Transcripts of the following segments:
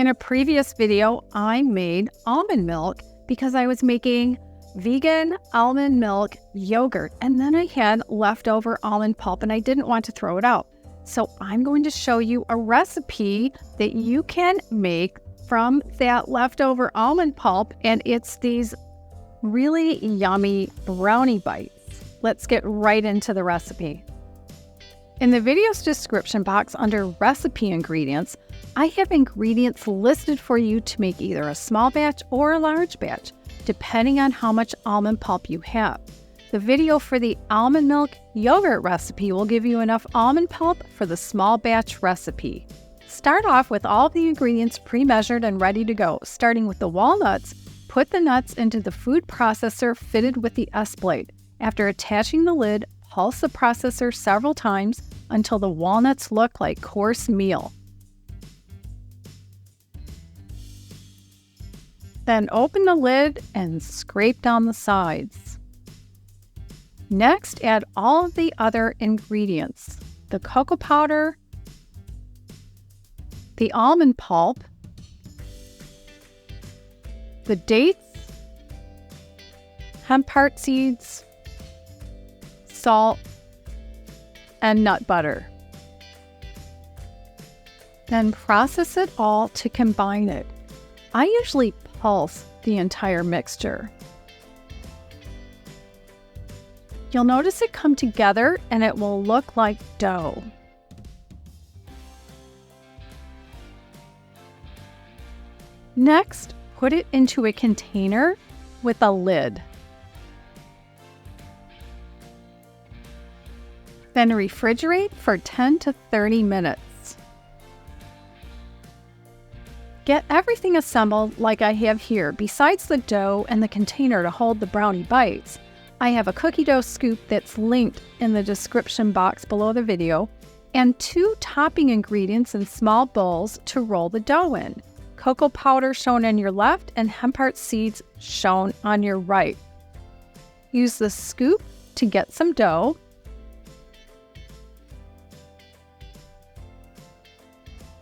In a previous video, I made almond milk because I was making vegan almond milk yogurt, and then I had leftover almond pulp and I didn't want to throw it out. So I'm going to show you a recipe that you can make from that leftover almond pulp, and it's these really yummy brownie bites. Let's get right into the recipe. In the video's description box under recipe ingredients, I have ingredients listed for you to make either a small batch or a large batch, depending on how much almond pulp you have. The video for the almond milk yogurt recipe will give you enough almond pulp for the small batch recipe. Start off with all of the ingredients pre-measured and ready to go. Starting with the walnuts, put the nuts into the food processor fitted with the S-blade. After attaching the lid, pulse the processor several times until the walnuts look like coarse meal. Then open the lid and scrape down the sides. Next, add all of the other ingredients: the cocoa powder, the almond pulp, the dates, hemp heart seeds, salt, and nut butter. Then process it all to combine it. I usually pulse the entire mixture. You'll notice it come together and it will look like dough. Next, put it into a container with a lid. Then refrigerate for 10 to 30 minutes. Get everything assembled like I have here. Besides the dough and the container to hold the brownie bites, I have a cookie dough scoop that's linked in the description box below the video, and 2 topping ingredients in small bowls to roll the dough in: cocoa powder shown on your left and hemp heart seeds shown on your right. Use the scoop to get some dough.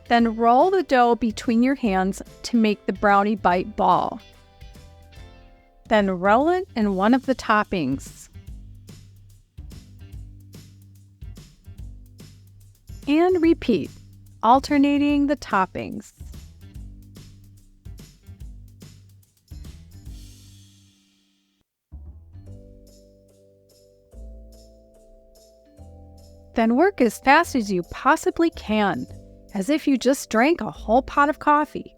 Then roll the dough between your hands to make the brownie bite ball. Then roll it in one of the toppings. And repeat, alternating the toppings. Then work as fast as you possibly can, as if you just drank a whole pot of coffee.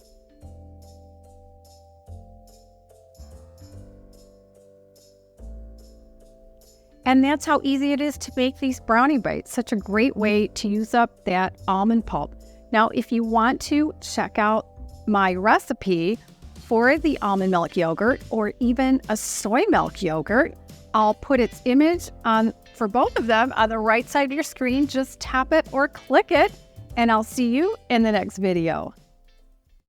And that's how easy it is to make these brownie bites. Such a great way to use up that almond pulp. Now, if you want to check out my recipe for the almond milk yogurt or even a soy milk yogurt, I'll put its image on for both of them on the right side of your screen. Just tap it or click it, and I'll see you in the next video.